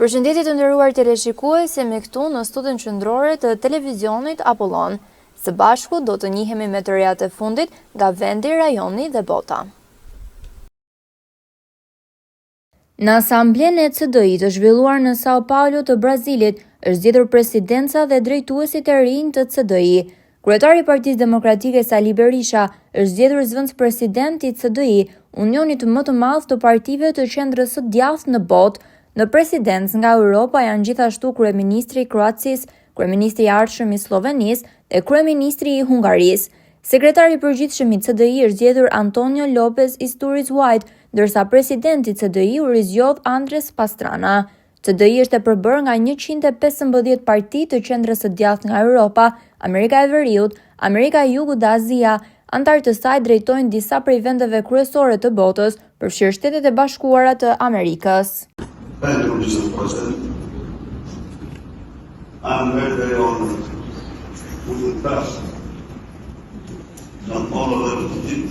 Përshëndetje të nderuar teleshikues, jemi këtu në studion qendrore të televizionit Apollon. Së bashku do të njihemi me të rejat e fundit nga vendi, rajoni dhe bota. Në asamblen e CDI të zhvilluar në Sao Paulo të Brazilit, është zgjedhur presidenca dhe drejtuesit e rinj të CDI. Kryetari i Partisë Demokratike Sali Berisha është zgjedhur zëvendës president i CDI, unionit më të madh të partive të qendrës së djathtë në botë. Në presidencë nga Europa janë gjithashtu kryeministri i Kroacisë, kryeministri i ardhshëm i Slovenisë dhe kryeministri i Hungarisë. Sekretari i përgjithshëm i CDI është zgjedhur Antonio Lopez Isturiz White, ndërsa presidenti i CDI u rizgjodh Andres Pastrana. CDI është e përbërë nga 115 parti të qendrës së djathtë nga Europa, Amerika e Veriut, Amerika e Jugut dhe Azia. Antarët e saj drejtojnë disa prej vendeve kryesore të botës, përfshirë Shtetet e Bashkuara të Amerikës. Thank you, Mr. President. I'm very honored with the trust and honor that you did.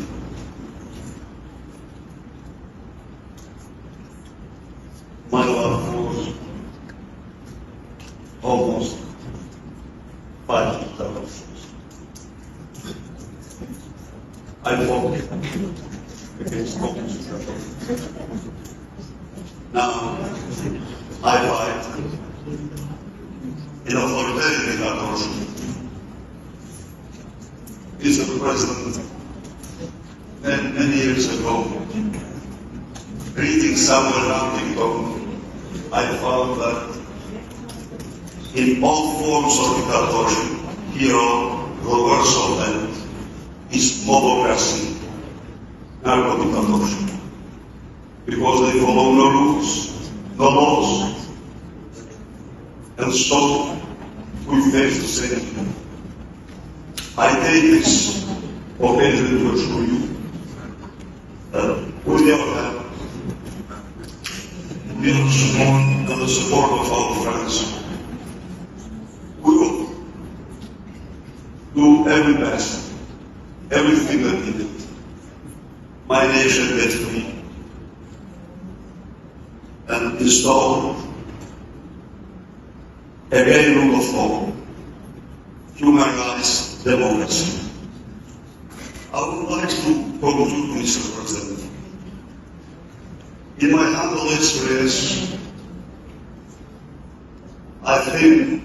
My love was almost 5,000. I fought against communism. Now, I fight in authoritarian dictatorship. Mr. President, many years ago, reading somewhere around TikTok, I found that in all forms of dictatorship, hero, reversal, and is mobocracy, narco-dictatorship. Because they follow no rules, no laws. And so we face the same thing. I take this occasion to assure you that with your help, with your support and the support of our friends, we will do every best, everything that needed. My nation gets free and install again rule of law, human rights, democracy. I would like to conclude, Mr. President. In my humble experience, I think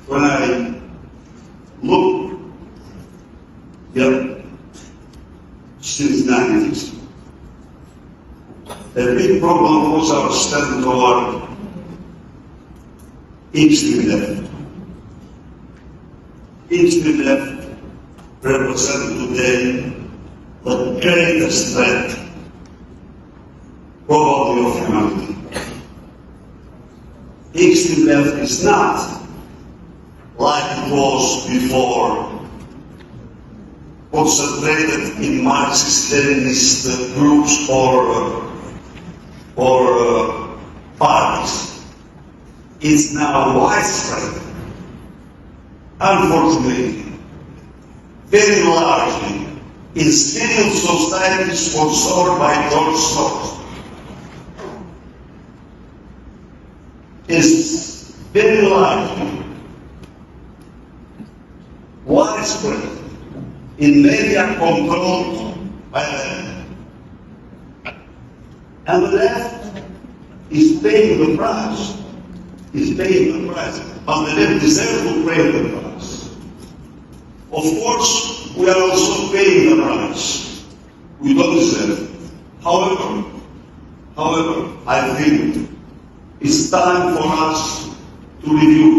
when I look since the 90s, a big problem was our stand toward extreme left. Extreme left represents today the greatest threat probably of humanity. Extreme left is not like it was before, concentrated in Marxist-Leninist groups or parties. It's now widespread, unfortunately, very largely in civil societies sponsored by George Soros. It's very largely widespread in media controlled by them. And the left is paying the price. Is paying the price, but the left deserve to pay the price. Of course, we are also paying the price. We don't deserve it. However, I think it's time for us to review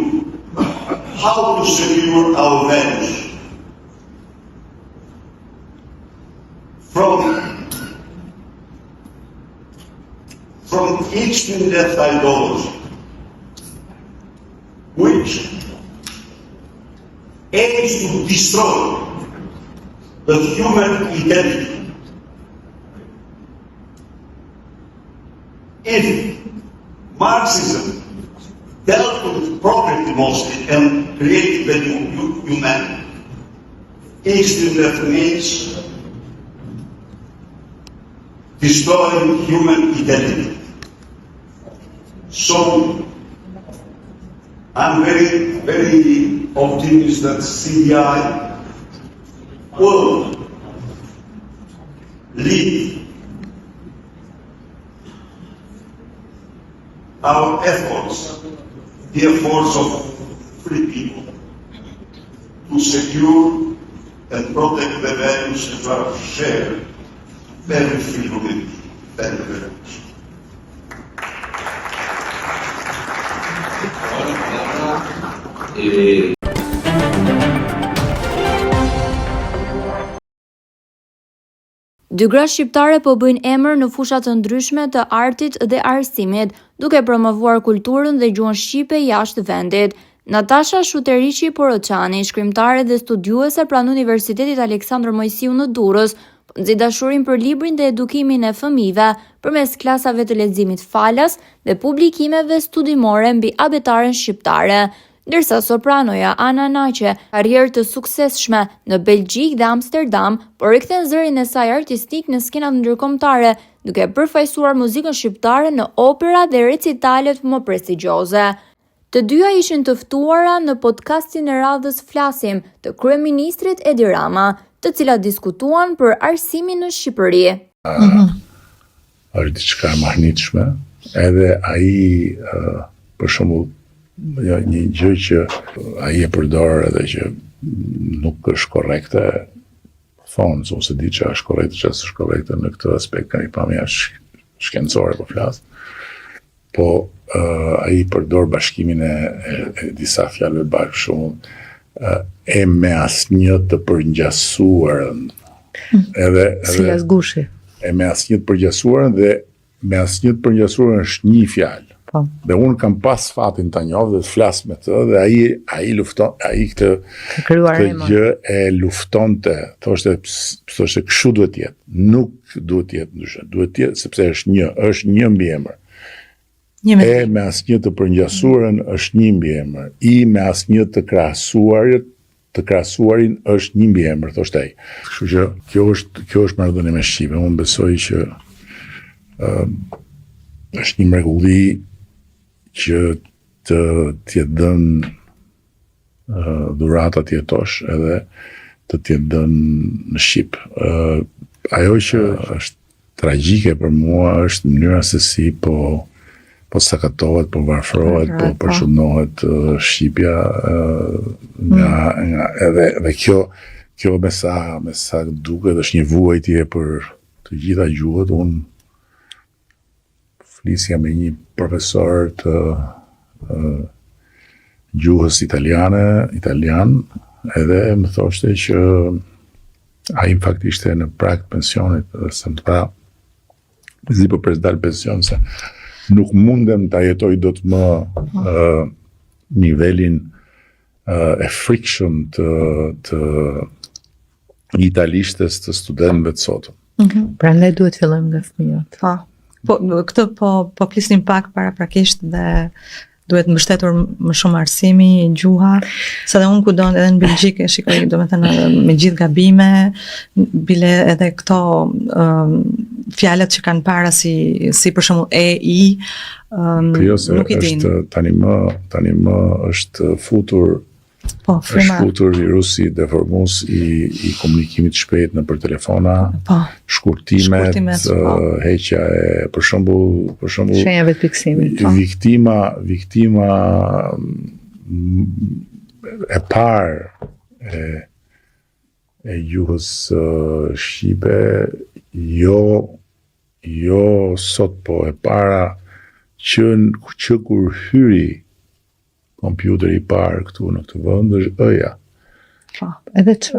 how to secure our values from extreme left ideology, which aims to destroy the human identity. If Marxism dealt with property mostly and created the humanity, extreme left means destroying human identity. So I'm very, very optimistic that CDI will lead our efforts, the efforts of free people, to secure and protect the values that are shared very freely. Thank you very much. Dy gra shqiptare po bëjnë emër në fusha të ndryshme të artit dhe arsimit, duke promovuar kulturën dhe gjuhën shqipe jashtë vendit. Natasha Shuteriqi Poroçani, shkrimtare dhe studiuese pranë Universitetit Aleksandër Mojsiu në Durrës, nxit dashurinë për librin dhe edukimin e fëmijëve përmes klasave të leximit falas dhe publikimeve studimore mbi abetaren shqiptare. Ndërsa sopranoja Ana Naqe, karrierë të suksesshme në Belgjik dhe Amsterdam, por rikthen zërin e saj artistik në skenat ndërkombëtare, duke përfaqësuar muzikën shqiptare në opera dhe recitalet më prestigjioze. Të dyja ishin të ftuara në podcastin e radhës Flasim të kryeministrit Edi Rama, të cilat diskutuan për arsimin në Shqipëri. Është diçka e mahnitshme, edhe ai për shembull një gjë që ai e përdor edhe që nuk është korrekte, thonë, ose di që është korrekte, që është korrekte në këtë aspekt, kanë i pamja shkencore po flas. Po ai përdor bashkimin e disa fjalëve bashkë, shumë e me asnjë të përngjasuarën. Edhe si Azgushi. E me asnjë të përngjasuarën dhe me asnjë të përngjasuarën është një fjalë. Dhe unë kam pas fatin ta njoh dhe të flas me të dhe ai lufton, ai këtë gjë e luftonte, thoshte kështu duhet jetë. Nuk duhet jetë ndryshe. Duhet jetë sepse është një mbiemër. E me asnjë të përngjasuarën është një mbiemër. I me asnjë të krahasuarin është një mbiemër, thoshte ai. Kështu që kjo është marrëdhënie me shqipen. Unë besoj që është një mrekulli që t'jetë dënë dhurata t'jetosh edhe t'jetë dënë në Shqip. Ajo që është tragjike për mua është mënyra se si po sakatohet, po varfërohet, po përshëndohet Shqipja edhe kjo me sa duket është një vuajtje për të gjitha gjuhët. Unë flisja me një profesor të gjuhës italian, edhe më thoshte që ai në fakt ishte në prag pensionit, dhe se më tha, zi po presdal pension, se nuk mundem ta jetoj dot më nivelin e friction të italishtes të studentëve të sotëm. Prandaj duhet fillojmë nga fëmijët. Po, këtë po flisnim pak paraprakisht dhe duhet mbështetur më shumë arsimi, gjuha, sa dhe unë kudo edhe në Belgjik e shikoj, do me thënë, me gjithë gabime, bile edhe këto fjalët që kanë para si për shembull i, nuk i din. Tani më është futur virusi deformues i komunikimit shpejt nëpër telefona, shkurtimet, heqja e për shembull shenjave të piksimit. Viktima e parë e gjuhës shqipe, jo sot, po e para që kur hyri kompjuteri i parë këtu në këtë vend është ë-ja. Edhe ç-ja.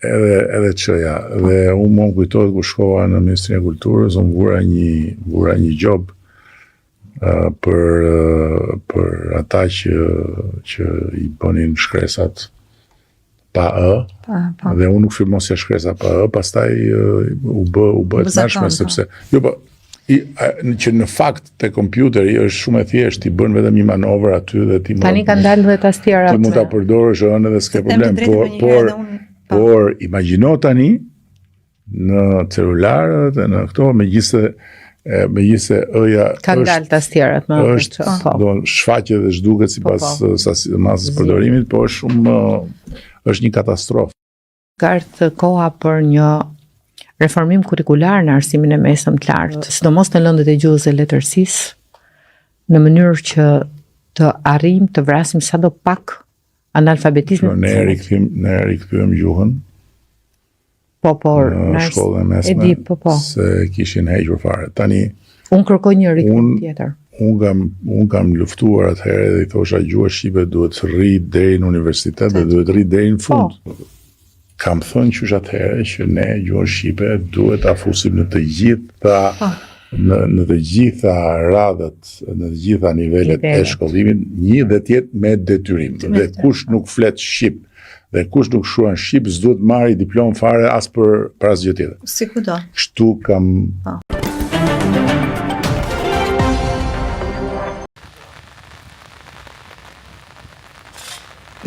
Edhe ç-ja. Dhe unë më kujtohet kur shkova në Ministrinë e Kulturës, unë vura një job për ata që i bënin shkresat pa ë. Dhe unë nuk firmosja shkresa pa ë, pastaj u bë të nashme sepse që në fakt te kompjuteri është shumë e thjeshtë, ti bën vetëm një manovër aty dhe ti tani kanë dalë dhe tastiera. Ti mund ta përdorësh ënë dhe s'ka problem, por imagjino tani në celularët e në këto, megjithëse Megjithse ëja Ka dalë tas tjerat më është do shfaqet dhe zhduket sipas masës përdorimit, po është shumë është një katastrofë. Gartë koha për një reformim kurrikular në arsimin e mesëm të lartë, sidomos në lëndët e gjuhës e letërsisë, në mënyrë që të arrijmë të vrasim sadopak analfabetizmin. Ne rikthyem gjuhën. Po, në shkollën e mesme, se kishin hequr fare. Tani, unë kërkoj një rikthim tjetër. Unë kam luftuar atëherë dhe i thosha gjuha shqipe duhet rri deri në universitet dhe duhet rri deri në fund. Kam thënë qysh atëherë që ne gjuhën shqipe duhet ta fusim në të gjitha në të gjitha radhët, në të gjitha nivelet e shkollimit, një dhe tjetë me detyrim. Dhe kush nuk flet shqip dhe kush nuk shkruan shqip, s'duhet marrë diplom fare as për asgjë tjetër. Sikudo. Kështu kam.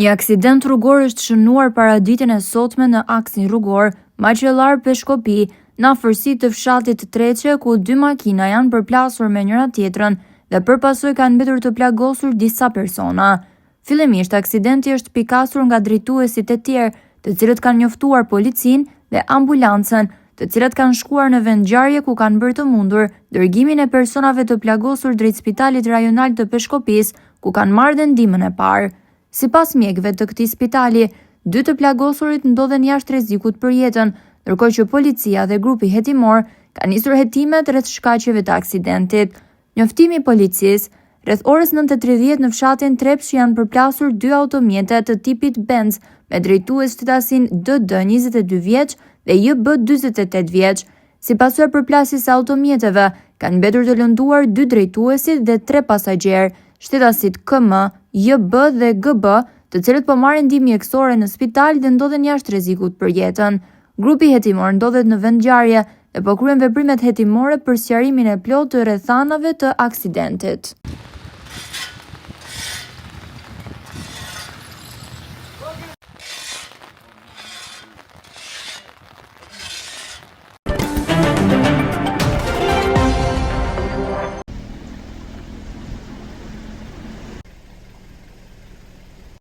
Një aksident rrugor është shënuar paraditën e sotme në aksin rrugor Maqellar-Peshkopi, në afërsi të fshatit të Treqe, ku 2 makina janë përplasur me njëra tjetrën dhe përpasoj kanë mbetur të plagosur disa persona. Fillimisht, aksidenti është pikasur nga drejtuesit e tjerë, të cilët kanë njoftuar policin dhe ambulancën, të cilët kanë shkuar në vend ngjarje ku kanë bërë të mundur dërgimin e personave të plagosur drejt Spitalit Rajonal të Peshkopis, ku kanë marrë dhe ndihmën e parë. Sipas mjekëve të këtij spitali, 2 të plagosurit ndodhen jashtë rrezikut për jetën, ndërkohë që policia dhe grupi hetimor kanë nisur hetimet rreth shkaqeve të aksidentit. Njoftimi i policisë, rreth orës 9:30 në fshatin Trepç janë përplasur 2 automjete të tipit Benz me drejtues shtetasin DD 22 vjeç dhe JB 48 vjeç. Sipas përplasjes së automjeteve, kanë mbetur të lënduar 2 drejtuesit dhe 3 pasagjerë, shtetasit KM, JB dhe GB, të cilët po marrin ndihmë mjekësore në spital dhe ndodhen jashtë rrezikut për jetën. Grupi hetimor ndodhet në vend ngjarje dhe po kryen veprimet hetimore për sqarimin e plotë të rrethanave të aksidentit.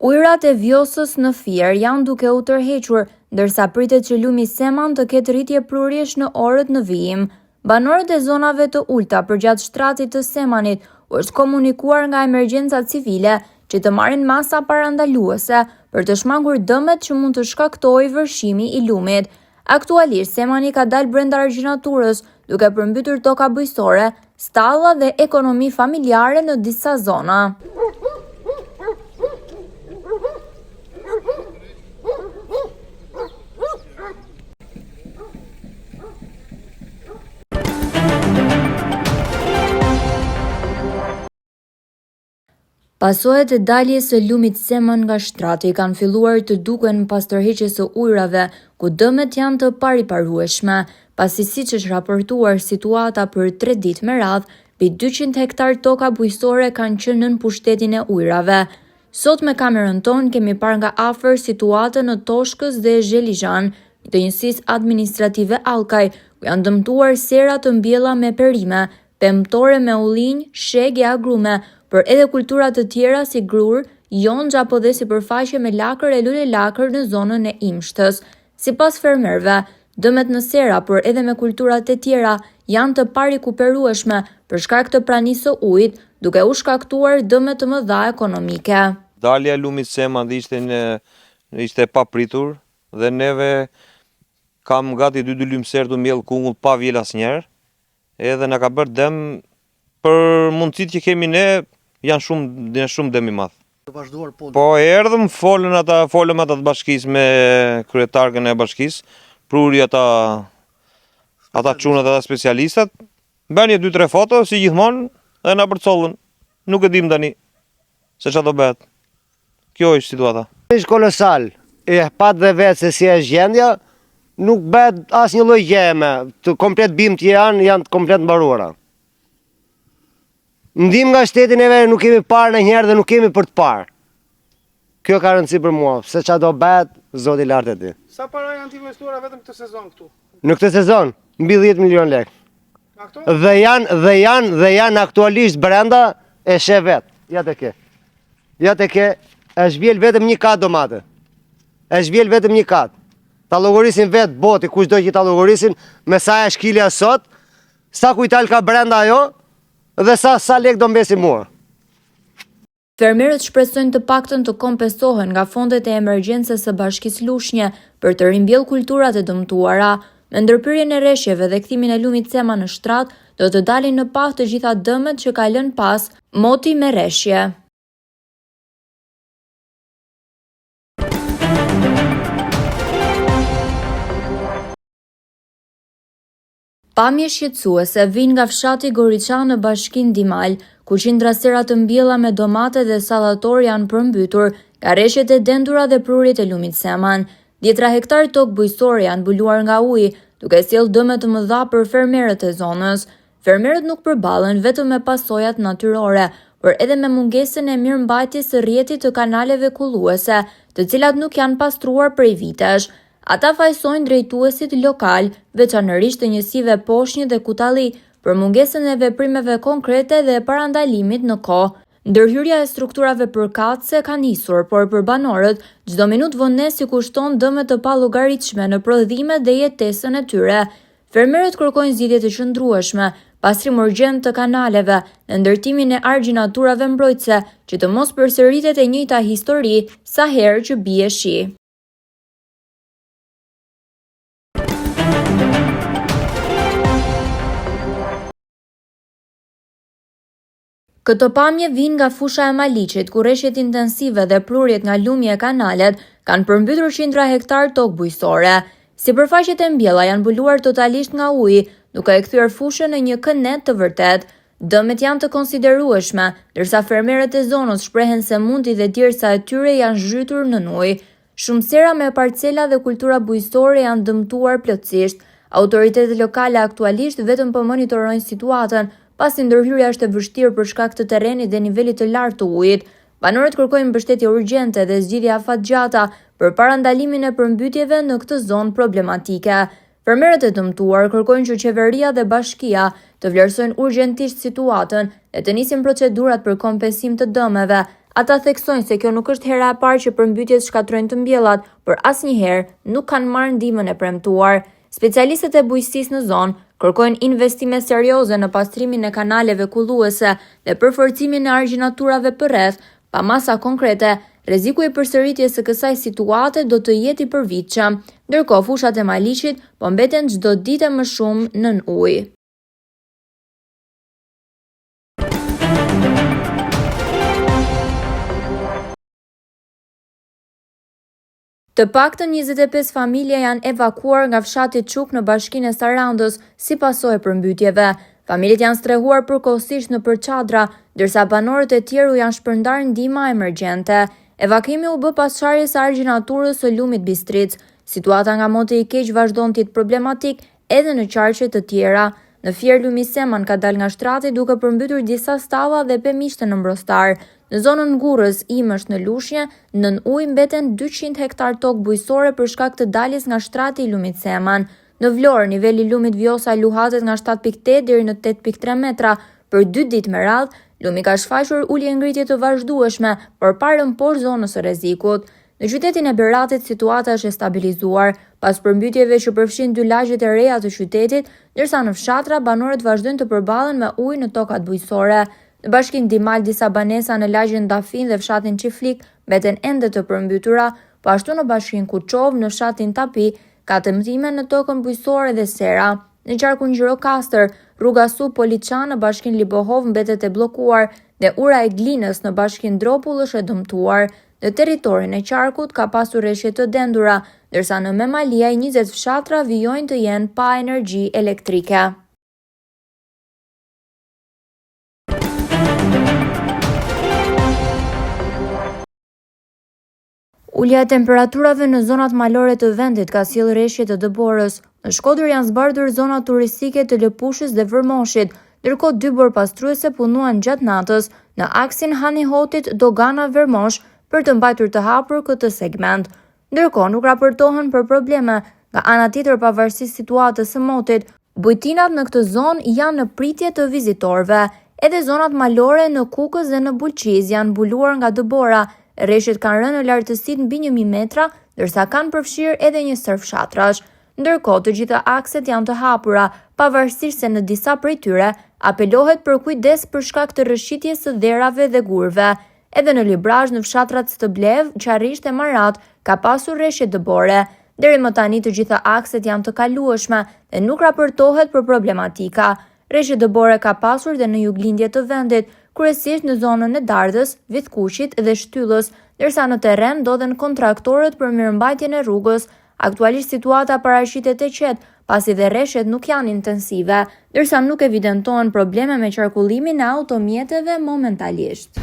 Ujërat e Vjosës në Fier janë duke u tërhequr, ndërsa pritet që lumi Seman të ketë rritje prurjesh në orët në vijim. Banorët e zonave të ulta përgjatë shtratit të Semanit u është komunikuar nga emergjenca civile që të marrin masa parandaluese për të shmangur dëmet që mund të shkaktojë vërshimi i lumit. Aktualisht Semani ka dalë brenda argjinaturës, duke përmbytur toka bujësore, stalla dhe ekonomi familjare në disa zona. Pasojat e daljes së lumit Seman nga shtrati kanë filluar të duken pas tërheqjes së ujrave, ku dëmet janë të pariparueshme, pasi siç është raportuar situata për 3 ditë me radhë, mbi 200 hektar toka bujësore kanë qenë nën pushtetin e ujrave. Sot me kamerën tonë kemi parë nga afër situatën në Toshkës dhe Zhelizhan, të njësisë administrative Allkaj, ku janë dëmtuar sera të mbjella me perime, pemtore me ullinj, shegje agrume, por edhe kultura të tjera si grur, jonxh apo dhe sipërfaqe me lakër e lule lakër në zonën e Imshtës. Sipas fermerëve, dëmet në sera, por edhe me kulturat e tjera, janë të parikuperueshme për shkak të pranisë së ujit, duke u shkaktuar dëme të mëdha ekonomike. Dalja e lumit Seman ishte e papritur dhe neve kam gati 2 lymëser të mbjell kungull pa vjel asnjëherë, edhe na ka bërë dëm për mundësitë që kemi ne. Janë shumë dëm i madh. Po erdhëm, folëm ata të bashkisë me kryetarën e bashkisë, pruri ata çunat ata specialistat, bën 2-3 foto si gjithmonë dhe na përcollën. Nuk e dim tani se çfarë do bëhet. Kjo është situata. Është kolosal. E pat dhe vetë se si është gjendja, nuk bëhet asnjë lloj gjëme. Të komplet bimt janë komplet mbaruara. Ndim nga shteti neve nuk kemi parë ndonjëherë dhe nuk kemi për të parë. Kjo ka rëndësi për mua, se çfarë do bëhet, Zoti i lartë e di. Sa para janë të investuara vetëm këtë sezon këtu? Në këtë sezon, mbi 10 milion lekë. Dhe janë aktualisht brenda e sheh vet. Ja te ke. E zhvjel vetëm një kat domate. Ta llogarisin vet boti, kushdo që ta llogarisin me sa e shkilja sot, sa kujtal ka brenda ajo dhe sa lek do mbesi mua. Fermerët shpresojnë të paktën të kompensohen nga fondet e emergjencës së Bashkisë Lushnjë për të rimbjellë kulturat e dëmtuara. Me ndërpyrjen e rreshjeve dhe kthimin e lumit Cema në shtrat, do të dalin në pah të gjitha dëmet që ka lënë pas moti me rreshje. Pamje shqetësuese vijnë nga fshati Goriça në bashkinë Dimal, ku qindra sera të mbjella me domate dhe sallator janë përmbytur nga rreshjet e dendura dhe prurjet e lumit Ceman. 10 hektar tokë bujqësore janë mbuluar nga uji, duke sjellë dëme të mëdha për fermerët e zonës. Fermerët nuk përballen vetëm me pasojat natyrore, por edhe me mungesën e mirëmbajtjes së rrjetit të kanaleve kulluese, të cilat nuk janë pastruar prej vitesh. Ata fajsojnë drejtuesit lokal, veçanërisht të njësive Poshnjë dhe Kutalli, për mungesën e veprimeve konkrete dhe parandalimit në kohë. Ndërhyrja e strukturave përkatëse ka nisur, por për banorët, çdo minutë vonesi kushton dëme të pallogaritshme në prodhimet dhe jetesën e tyre. Fermerët kërkojnë zgjidhje të qëndrueshme, pastrim urgjent të kanaleve, në ndërtimin e argjinaturave mbrojtëse, që të mos përsëritet e njëjta histori sa herë që bie shi. Këto pamje vijnë nga fusha e Maliqit, ku rreshjet intensive dhe prurjet nga lumi e kanalet kanë përmbytur qindra hektar tokë bujqësore. Sipërfaqet e mbjella janë mbuluar totalisht nga uji, duke e kthyer fushën në një kënet të vërtet. Dëmet janë të konsiderueshme, ndërsa fermerët e zonës shprehen se mundi dhe djersa e tyre janë zhytur në ujë. Shumë sera me parcela dhe kultura bujqësore janë dëmtuar plotësisht. Autoritetet lokale aktualisht vetëm po monitorojnë situatën, pasi ndërhyrja është e vështirë për shkak të terrenit dhe nivelit të lartë të ujit. Banorët kërkojnë mbështetje urgjente dhe zgjidhje afatgjata për parandalimin e përmbytjeve në këtë zonë problematike. Fermerët e dëmtuar kërkojnë që qeveria dhe bashkia të vlerësojnë urgjentisht situatën dhe të nisin procedurat për kompensim të dëmeve. Ata theksojnë se kjo nuk është hera e parë që përmbytjet shkatrojnë të mbjellat, por asnjëherë nuk kanë marrë ndihmën e premtuar. Specialistët e bujqësisë në zonë kërkojnë investime serioze në pastrimin e kanaleve kulluese dhe përforcimin e argjinaturave përreth, pa masa konkrete. Rreziku i përsëritjes së kësaj situate do të jetë i përvitshëm, ndërkohë fushat e Maliqit po mbeten çdo ditë më shumë nën ujë. Të paktën 25 familje janë evakuar nga fshati Çuk në bashkinë e Sarandës si pasojë përmbytjeve. Familjet janë strehuar përkohësisht nëpër çadra, ndërsa banorët e tjerë janë shpërndar ndihma emergjente. Evakimi u bë pas çarjes së argjinaturës së lumit Bistric. Situata nga moti i keq vazhdon të jetë problematik edhe në qarqe të tjera. Në Fier lumi Ceman ka dalë nga shtrati duke përmbytur disa stalla dhe pemishte në Mbrostar. Në zonën Ngurrës, Imësh në Lushnjë, nën ujë mbeten 200 hektar tokë bujqësore për shkak të daljes nga shtrati i lumit Ceman. Në Vlorë, niveli i lumit Vjosa luhatet nga 7.8 deri në 8.3 metra. Për 2 ditë me radhë, lumi ka shfaqur ulje ngritje të vazhdueshme përparën poshtë zonës së rrezikut. Në qytetin e Beratit situata është e stabilizuar pas përmbytjeve që përfshin 2 lagjet e reja të qytetit, ndërsa në fshatra banorët vazhdojnë të përballen me ujë në tokat bujqësore. Në bashkinë Dimal disa banesa në lagjen Dafin dhe fshatin Çiflik mbeten ende të përmbytura, po ashtu në bashkinë Kuçov në fshatin Tapi ka tëmtime në tokën bujqësore dhe sera. Në qarkun Gjirokastër, rruga Su Poliçan në bashkinë Libohov mbetet e bllokuar dhe ura e Glinës në bashkinë Dropull është e dëmtuar. Në territorin e qarkut ka pasur rreshje të dendura, ndërsa në Memalia 20 fshatra vijojnë të jenë pa energji elektrike. Ulja e temperaturave në zonat malore të vendit ka sjellë rreshje të dëborës. Në Shkodër janë zbardhur zona turistike të Lëpushës dhe Vërmoshit, ndërkohë 2 borpastruese punuan gjatë natës në aksin Hanihotit Dogana Vërmosh për të mbajtur të hapur këtë segment. Ndërkohë nuk raportohen për probleme. Nga ana tjetër, pavarësisht situatës së motit, Bujtinat në këtë zonë janë në pritje të vizitorëve. Edhe zonat malore në Kukës dhe në Bulqiz janë mbuluar nga dëbora. Rreshtet kanë rënë në lartësitë mbi 1000 metra, ndërsa kanë përfshirë edhe një sër fshatrash. Ndërkohë, të gjitha akset janë të hapura, pavarësisht se në disa prej tyre apelohet për kujdes për shkak të rrëshqitjes së dherave dhe gurve. Edhe në Librazh, në fshatrat Stëblev, Qarrisht e Marat ka pasur rreshje dëbore. Deri më tani të gjitha akset janë të kalueshme dhe nuk raportohet për problematika. Rreshje dëbore ka pasur dhe në juglindje të vendit, kryesisht në zonën e Dardhës, Vitkuqit dhe Shtyllës, ndërsa në terren ndodhen kontraktorët për mirëmbajtjen e rrugës. Aktualisht situata paraqitet e qetë, pasi dhe rreshtet nuk janë intensive, ndërsa nuk evidentohen probleme me qarkullimin e automjeteve momentalisht.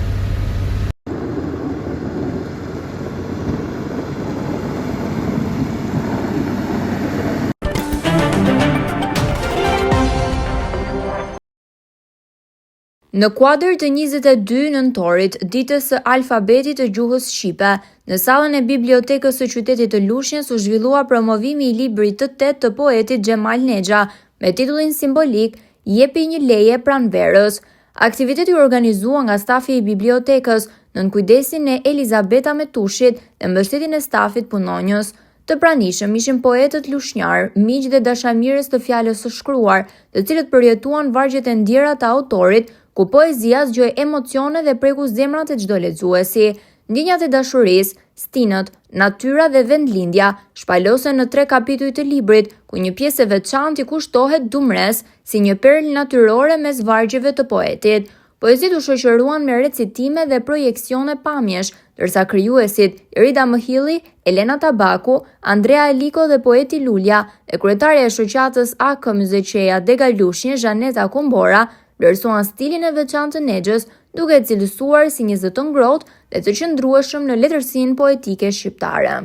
Në kuadër të 22 nëntorit, ditës së alfabetit të gjuhës shqipe, në sallën e bibliotekës së qytetit të Lushnjës u zhvillua promovimi i librit të 8 të poetit Xhemal Nexha, me titullin simbolik Jepi një leje pranverës. Aktiviteti u organizua nga stafi i bibliotekës, nën kujdesin e Elizabeta Metushit dhe mbështetjen e stafit punonjës. Të pranishëm ishin poetët lushnjar, miq dhe dashamirës të fjalës së shkruar, të cilët përjetuan vargjet e ndjera të autorit, ku poezia zgjoi emocione dhe preku zemrat e çdo lexuesi. Ndjenjat e dashurisë, stinët, natyra dhe vendlindja shpalosen në 3 kapituj të librit, ku një pjesë e veçantë i kushtohet Dumres si një perlë natyrore mes vargjeve të poetit. Poezit u shoqëruan me recitime dhe projeksione pamjesh, ndërsa krijuesit Irida Mëhilli, Elena Tabaku, Andrea Eliko dhe poeti Lulja dhe kryetaria e shoqatës AK Myzeqeja Dega Lushnjë, Zhaneta Kumbora, vlerësuan stilin e veçantë të Nexhës, duke e cilësuar si një zë të ngrohtë dhe të qëndrueshëm në letërsinë poetike shqiptare.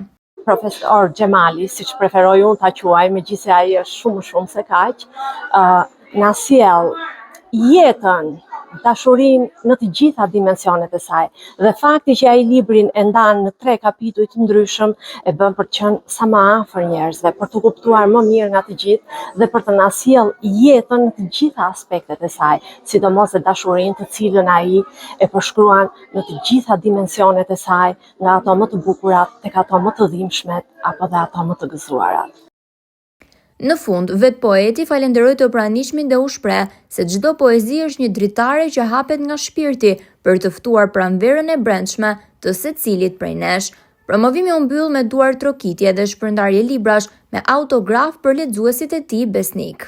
Profesor Xhemali, siç preferoj unë ta quaj, megjithëse ai është shumë se kaq, na sjell jetën, dashurinë në të gjitha dimensionet e saj. Dhe fakti që ai librin e ndan në 3 kapituj të ndryshëm e bën për të qenë sa më afër njerëzve, për të kuptuar më mirë nga të gjithë dhe për të na sjell jetën në të gjitha aspektet e saj, sidomos e dashurinë të cilën ai e përshkruan në të gjitha dimensionet e saj, nga ato më të bukurat tek ato më të dhimbshmet apo dhe ato më të gëzuarat. Në fund, vetë poeti falenderoi të pranishmin dhe u shpreh se çdo poezi është një dritare që hapet nga shpirti për të ftuar pranverën e brendshme të secilit prej nesh. Promovimi u mbyll me duar trokitje dhe shpërndarje librash me autograf për lexuesit e tij besnik.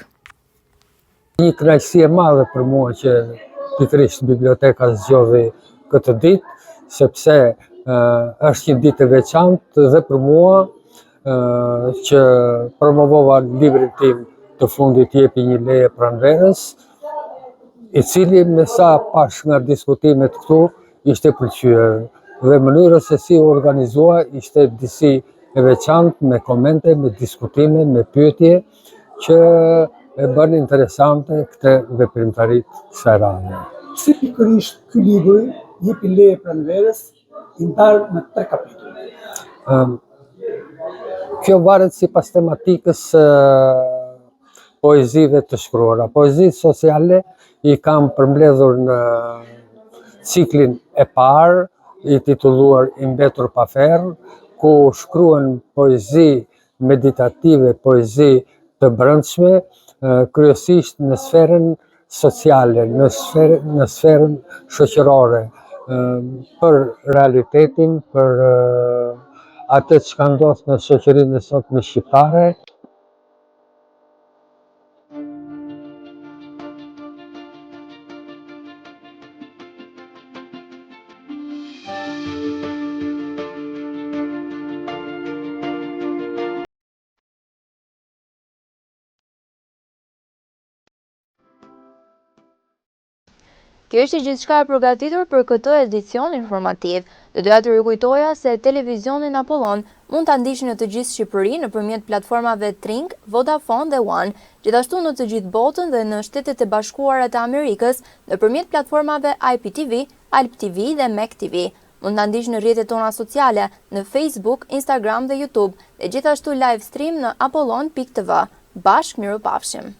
Një kënaqësi e madhe për mua që pikërisht biblioteka zgjodhi këtë ditë, sepse është një ditë e veçantë dhe për mua që promovova librin tim të fundit Jepi një leje pranverës, i cili me sa pash nga diskutimet këtu ishte pëlqyer dhe mënyra se si u organizua ishte disi e veçantë, me komente, me diskutime, me pyetje që e bën interesante këtë veprimtarit kësaj radhe. Si pikërisht ky libër Jepi leje pranverës i ndarë në 3 kapituj? Kjo varet sipas tematikës poezive të shkruara. Poezitë sociale i kam përmbledhur në ciklin e parë, i titulluar I mbetur pa ferr, ku shkruan poezi meditative, poezi të brendshme, kryesisht në sferën sociale, në sferën shoqërore, për realitetin, për atë që ka ndodhur në shoqërinë e sotme shqiptare. Kjo ishte gjithçka e përgatitur për këtë edicion informativ. Dhe doja të rikujtoja se televizionin Apollon mund ta ndiqni në të gjithë Shqipërinë nëpërmjet platformave Tring, Vodafone dhe One, gjithashtu në të gjithë botën dhe në Shtetet e Bashkuara të Amerikës nëpërmjet platformave IPTV, Alp TV dhe Mac TV. Mund ta ndiqni në rrjetet tona sociale, në Facebook, Instagram dhe YouTube, dhe gjithashtu live stream në apollon.tv. Bashkë mirupafshim.